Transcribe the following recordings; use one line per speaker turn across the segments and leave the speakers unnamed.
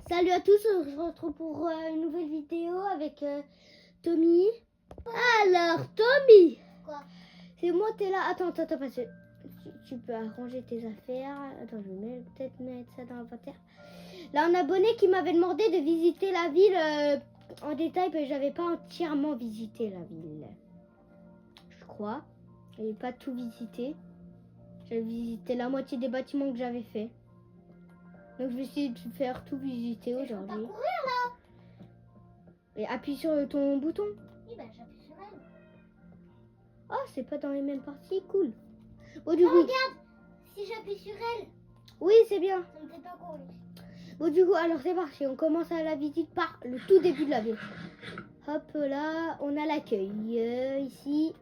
Salut à tous, on se retrouve pour une nouvelle vidéo avec Tommy. Alors, Tommy,
Quoi?
c'est moi, t'es là. Attends, parce que tu peux arranger tes affaires. Attends, je vais peut-être mettre ça dans l'inventaire. Là, un abonné qui m'avait demandé de visiter la ville en détail, parce que j'avais pas entièrement visité la ville. Je crois. J'avais pas tout visité. J'avais visité la moitié des bâtiments que j'avais fait. Donc je vais essayer de faire tout visiter aujourd'hui. Et appuie sur ton bouton.
Oui, bah j'appuie sur elle.
Oh, c'est pas dans les mêmes parties, cool. Bon, du coup...
Regarde, si j'appuie sur elle,
oui, c'est bien.
ça me fait pas courir.
Bon, du coup, alors c'est parti. On commence à la visite par le tout début de la ville. Hop là, on a l'accueil ici.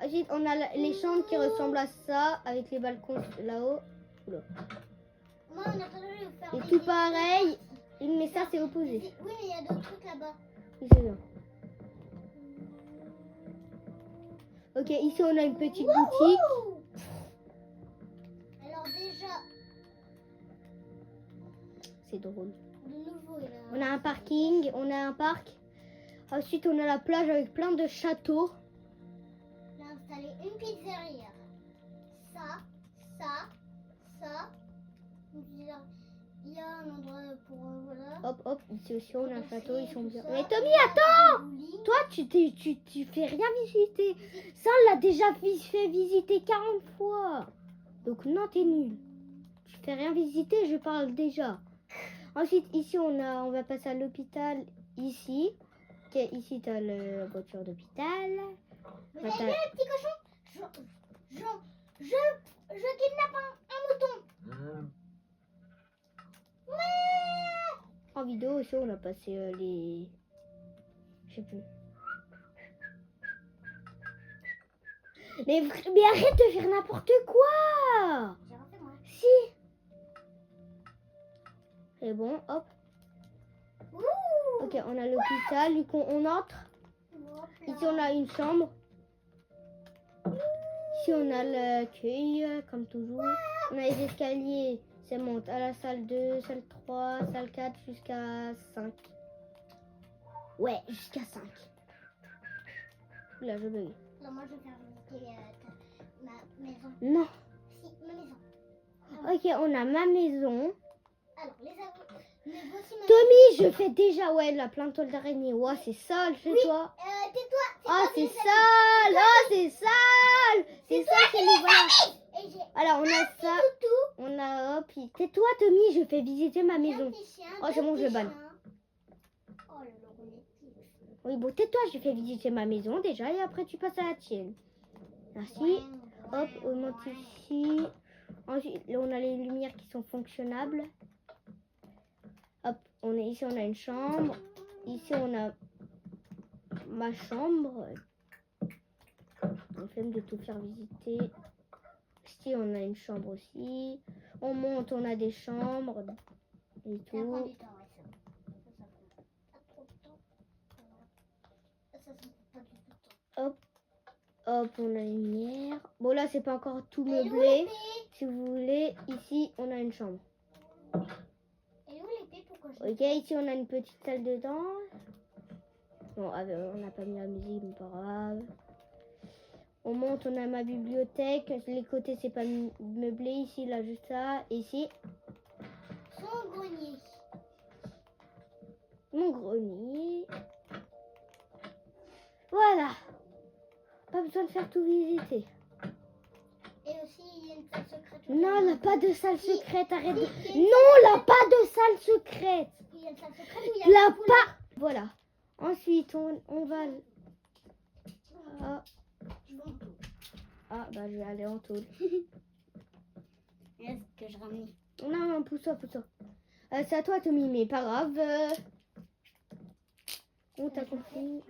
Ensuite, on a les chambres qui ressemblent à ça, avec les balcons là-haut.
Moi, on a pas le faire.
Et tout pareil, mais ça c'est opposé.
Oui, mais il y a d'autres trucs là-bas.
Oui, c'est bien. Ok, ici on a une petite boutique.
Alors déjà,
C'est drôle.
de nouveau, il a...
On a un parking, on a un parc. Ensuite, on a la plage avec plein de châteaux.
Il a installé une pizzeria. Ça. Une pizzeria. Il y a un endroit pour... voilà.
Hop, ici aussi on a un château, ils sont bien.
Tout
Mais
ça.
Tommy, attends! Toi, tu fais rien visiter. Ça, on l'a déjà fait visiter 40 fois. Donc non, t'es nul. Tu fais rien visiter, je parle déjà. Ensuite, ici, on va passer à l'hôpital, ici. Ok, ici, t'as la voiture d'hôpital.
Vous avez vu le petit cochon? Je kidnappe un mouton. Ouais.
En vidéo aussi, on a passé les... Je sais plus. Mais arrête de faire n'importe quoi.
J'ai refait moi.
Si. C'est bon, hop.
Ouh.
Ok, on a l'hôpital, du coup, on entre. Ici, on a une chambre. Ici, on a l'accueil, comme toujours. On a les escaliers. Ça monte à la salle 2, salle 3, salle 4, jusqu'à 5. Ouais, jusqu'à 5. Là, je bug.
Alors moi, je vais faire visiter ma maison.
Non.
Si, ma maison.
Ok, on a ma maison.
Alors, les aveux. Mais voici ma
Tommy, je fais déjà, ouais, la plein de toiles d'araignée. Ouais, c'est sale chez toi.
tais-toi.
Oh, c'est sale. Oh, c'est sale. C'est ça qui est voilà.
Et j'ai
Alors, on a ça.
tout.
On a, hop. Tais-toi, Tommy, je fais visiter ma maison. Oh, c'est bon, je banne.
Oh, le romantique.
Oui, bon, tais-toi, je fais visiter ma maison déjà et après tu passes à la tienne. Merci. Hop, on monte ici. Ensuite, là, on a les lumières qui sont fonctionnables. Hop, ici, on a une chambre. Ici, on a ma chambre. On fait de tout faire visiter. Ici, on a une chambre aussi. On monte, on a des chambres et
Ça prend
tout.
du temps, ouais, c'est bon. Ça prend pas trop de temps. Ça prend pas du tout de temps.
Hop, on a une lumière. Bon, là, c'est pas encore tout
Et où
meublé.
l'épée?
Si vous voulez, ici, on a une chambre.
Et où l'épée? Pourquoi je...
Ok, ici, on a une petite salle dedans. Bon, on n'a pas mis la musique, mais pas grave. On monte, on a ma bibliothèque. Les côtés, c'est pas meublé. Ici, là, juste ça. Et ici,
Son grenier.
mon grenier. Voilà. Pas besoin de faire tout visiter.
Et aussi, il y a une salle secrète.
Non, là, pas de salle secrète. Arrête de...
Si,
Non, là, pas de salle secrète.
il y a une salle secrète où il y a
Là,
le poulain.
pas... Voilà. Ensuite, on va... Ah.
Je vais en tout.
Ah, bah, je vais aller en tôle.
Est-ce que je ramène?
Non, pousse-toi. C'est à toi, Tommy, mais pas grave. On t'a compris.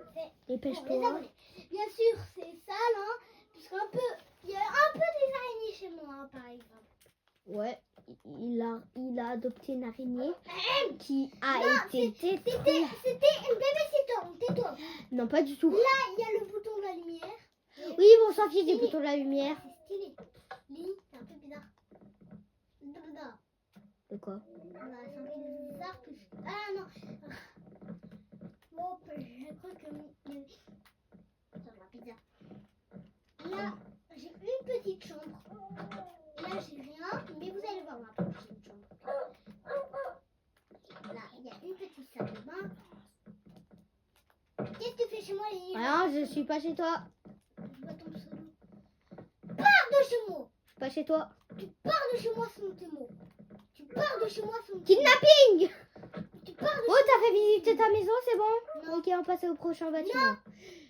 Dépêche-toi.
Bien sûr, c'est sale, hein, parce qu'un peu, il y a un peu des araignées chez moi, hein, par exemple.
Ouais, il a adopté une araignée qui a été
C'était
détruite.
une babysitter, tais-toi.
Non, pas du tout.
Là, il y a le bouton de la lumière.
Oui, bon, s'en fiche des boutons de la lumière.
C'est stylé. Lily, c'est un peu bizarre.
De quoi?
Voilà, c'est un peu bizarre que je... Ah non. Bon, je crois que... Ça va, pizza. Là, j'ai une petite chambre. Là, j'ai rien. Mais vous allez voir ma petite chambre. Là, il y a une petite salle de bain. Qu'est-ce que tu fais chez moi, Lélie?
Alors, je suis pas chez toi.
Je vois ton pseudo. Pars de chez moi!
Je suis pas chez toi.
Tu pars de chez moi sans tes mots. Tu pars de chez moi sans tes mots.
Kidnapping!
Tu pars de
Oh, t'as fait visiter ta maison, c'est bon?
Non.
Ok, on passe au prochain bâtiment.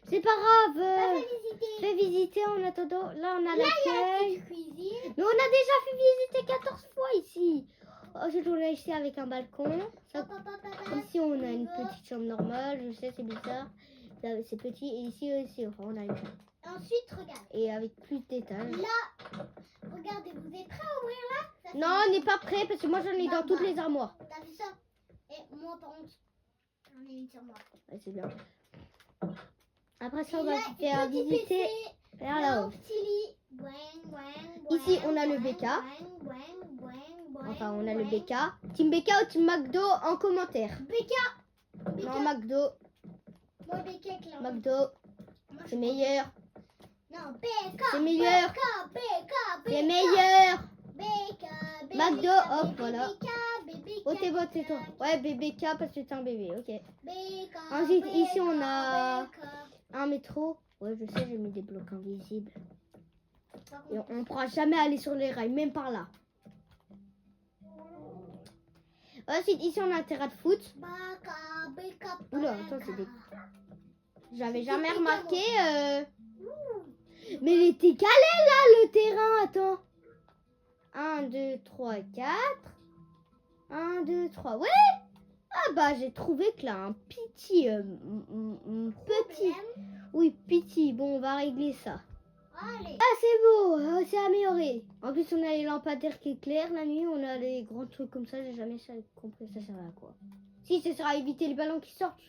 C'est pas grave.
Pas fait visiter.
Fais visiter en attendant. Là, on a
Là, il y a la
l'accueil.
petite cuisine.
Mais on a déjà fait visiter 14 fois ici. Ensuite, on a ici avec un balcon. Ça, ici, on a une petite chambre normale. Je sais, c'est bizarre. Là, c'est petit. Et ici aussi, on a une chambre.
Ensuite, regarde.
Et avec plus d'étages.
Là, regardez, vous êtes prêts à ouvrir là? Ça,
Non, on n'est pas prêt parce que moi, j'en ai dans toutes les armoires.
T'as vu ça? Et moi, par contre, j'en ai une sur moi.
Ouais, c'est bien. Après ça,
Et
on va
là,
faire
petit
visiter
PC,
vers
là,
là-haut.
au petit lit. Boing, boing,
Ici,
boing,
on a le
boing,
BK.
boing, boing, boing, boing,
Enfin, on a le
boing.
BK. Team BK ou Team McDo en commentaire.
BK.
Non, McDo.
Moi, BK, clairement.
McDo,
Moi,
c'est meilleur.
Non, BK.
C'est meilleur.
BK, BK,
C'est
BK.
meilleur.
BK,
McDo,
BK,
hop,
BK,
voilà.
BK,
Oh, t'es bon, c'est toi. Ouais, BBK parce que t'es un bébé, ok.
BK,
Ensuite, ici,
BK,
on a-
BK.
Un métro. Ouais, je sais, j'ai mis des blocs invisibles.
Par
Et
contre,
on ne pourra jamais aller sur les rails, même par là. Ensuite, ici, on a un terrain de foot.
BK, BK,
Oula, attends, c'est des-
BK.
J'avais
C'est
jamais
BK,
remarqué.
Ouh.
Mais il était calé là, le terrain. Attends. 1, 2, 3, 4. 1, 2, 3. Ouais. Ah bah, j'ai trouvé que là, un petit. Petit.
Problème.
Oui, petit. Bon, on va régler ça.
Allez.
Ah, c'est beau. C'est amélioré. En plus, on a les lampadaires qui éclairent la nuit. On a les grands trucs comme ça. J'ai jamais compris ça sert à quoi. Si, ça sert à éviter les ballons qui sortent.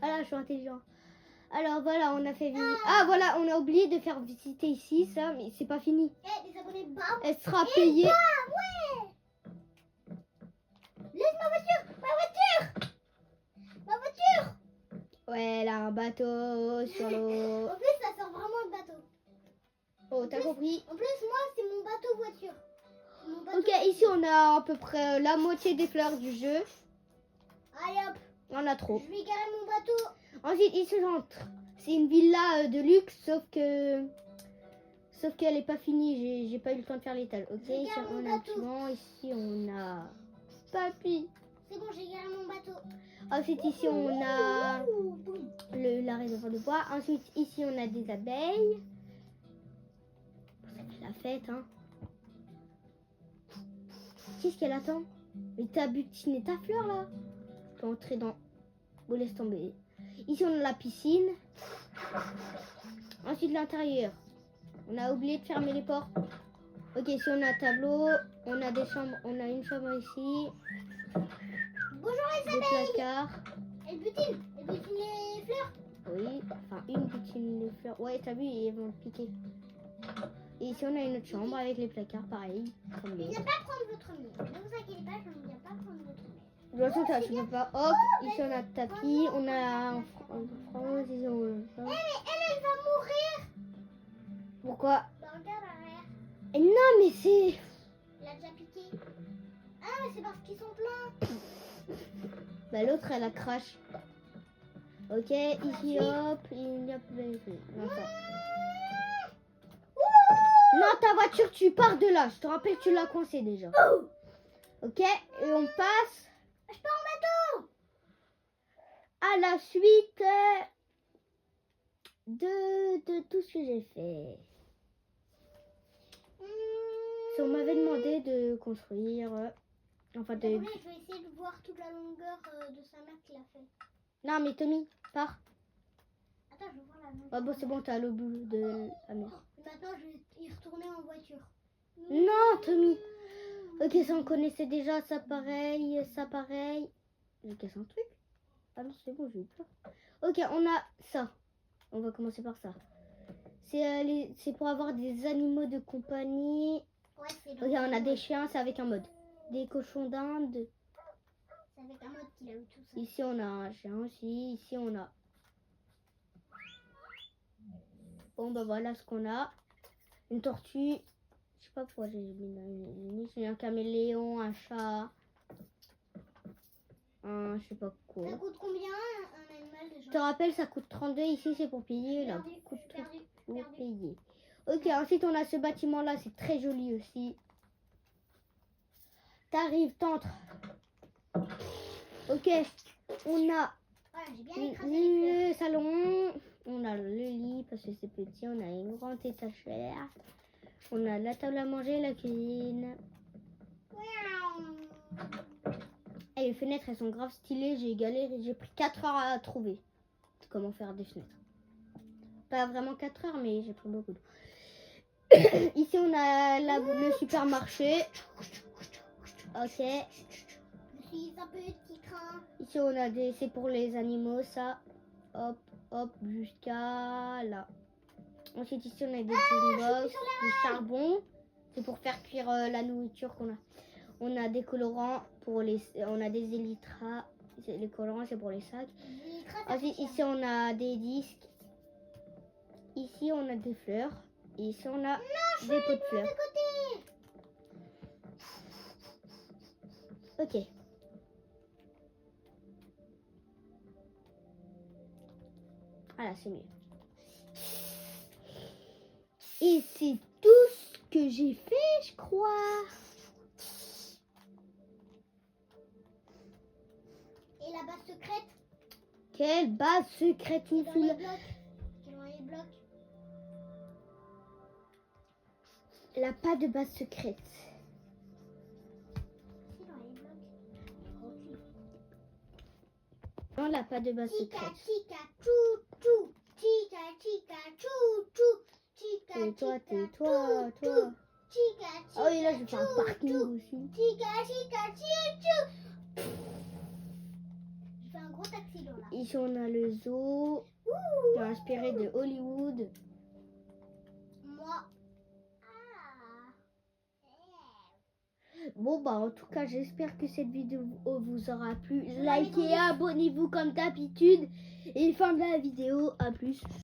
Voilà, je suis intelligent. Alors voilà, on a fait visiter. Ah voilà, on a oublié de faire visiter ici ça, mais c'est pas fini.
Eh, les abonnés, bam.
Elle sera payée.
Ouais. Laisse ma voiture. Ma voiture. Ma voiture.
Ouais, elle a un bateau sur l'eau.
En plus, ça sort vraiment le bateau.
Oh, t'as compris?
En plus, moi, c'est mon bateau voiture. C'est mon bateau
Ok, ici on a à peu près la moitié des fleurs du jeu.
Allez hop,
On a trop.
je vais garer mon bateau.
Ensuite, ici j'entre. C'est une villa de luxe, sauf qu'elle est pas finie. J'ai pas eu le temps de faire l'étage. Ok,
J'ai
ici
garé mon
on a un
bateau.
piment. Ici on a papy.
C'est bon, j'ai garé mon bateau.
Ensuite, ici on a
Ouh, boum.
la réservoir de bois. Ensuite, ici on a des abeilles. Ça fait la fête, hein. Qu'est-ce qu'elle attend? Mais t'as butiné ta fleur là? Je peux entrer dans. Bon, laisse tomber. Ici on a la piscine. Ensuite l'intérieur. On a oublié de fermer les portes. Ok, ici on a un tableau. On a des chambres. On a une chambre ici.
Bonjour les
Des
abeilles.
placards.
Elle butine les fleurs.
Oui, enfin une butine de fleurs. Ouais, t'as vu, ils vont te piquer. Et ici on a une autre chambre avec les placards, pareil. Comme
Je
les
ne
autres.
viens pas prendre votre mur. Ne vous inquiétez pas, je ne viens pas prendre votre mur.
De toute façon, tu peux pas. Hop, ici on a le tapis, on a un France, ici on
Eh mais elle va mourir.
Pourquoi?
Bah regarde l'arrière.
Et non, mais c'est.
Elle a déjà piqué. Ah mais c'est parce qu'ils sont pleins.
Bah l'autre elle a crash. Ok, ici hop, il n'y a plus. Non, ça. Non, ta voiture, tu pars de là. Je te rappelle que tu l'as coincée déjà. Ok, et on passe
Je pars en bateau.
à la suite de tout ce que j'ai fait. Si on m'avait demandé de construire, enfin de...
Je vais essayer de voir toute la longueur de sa mère qu'il a fait.
Non mais Tommy, pars.
Attends, je vais voir la longueur.
Ah bon, c'est bon, t'es à l'au bout de la mer.
Maintenant, je vais y retourner en voiture.
Non, Tommy. Ok, ça on connaissait déjà, ça pareil, ça pareil. J'ai cassé un truc. Ah non, c'est bon, j'ai eu peur. Ok, on a ça. On va commencer par ça. C'est pour avoir des animaux de compagnie.
Ouais, c'est
Ok, on a des chiens, c'est avec un mode. Des cochons d'Inde.
avec un mode qu'il a eu tout ça.
Ici, on a un chien aussi. Ici, on a... Bon, bah voilà ce qu'on a. Une tortue. Je sais pas pourquoi j'ai mis dans une niche. Un caméléon, un chat. Un je sais pas quoi.
Ça coûte combien un animal
Je te
déjà?
rappelle, ça coûte 32. Ici, c'est pour payer. Là,
Perdu,
coûte
perdu,
pour
perdu.
payer. Ok, ensuite, on a ce bâtiment-là. C'est très joli aussi. T'arrives, t'entres. Ok, on a
Voilà, j'ai bien écrasé les fleurs.
le salon. On a le lit parce que c'est petit. On a une grande étagère. On a la table à manger, la cuisine. Et les fenêtres, elles sont grave stylées. J'ai galéré, j'ai pris 4 heures à trouver comment faire des fenêtres. Pas vraiment 4 heures, mais j'ai pris beaucoup de... Ici, on a le supermarché. Ok.
Je suis un petit train.
Ici, on a des... C'est pour les animaux, ça. Hop, hop, jusqu'à là. Ensuite, ici, on a des box, du charbon. C'est pour faire cuire la nourriture qu'on a. On a des colorants pour les... On a des élytras. Les colorants, c'est pour les sacs. Ensuite, ici, on a des disques. Ici, on a des fleurs. Et ici, on a des pots de fleurs. Ok. Voilà, c'est mieux. Et c'est tout ce que j'ai fait, je crois.
Et la base secrète?
Quelle base secrète
Qui est
une
dans
fille.
les blocs? Qui est dans les blocs?
Elle n'a pas de base secrète.
Si, dans les blocs. Ok.
Non, elle n'a pas de base
Chica,
secrète.
chica, chou, chou. Chica, chica, chou, chou. Chica,
Tais-toi,
chica,
tais-toi,
chou,
toi.
chou. Chica, chica,
Oh, et là, je vais faire un
chou,
parking
chou.
aussi.
Chica, chica, chou, chou. Je fais un gros accident là.
Ici, on a le zoo. Qui est inspiré de Hollywood.
Moi.
Bon, bah, en tout cas, j'espère que cette vidéo vous aura plu.
la mets dans
Likez, abonnez-vous comme d'habitude. Et fin de la vidéo. À plus.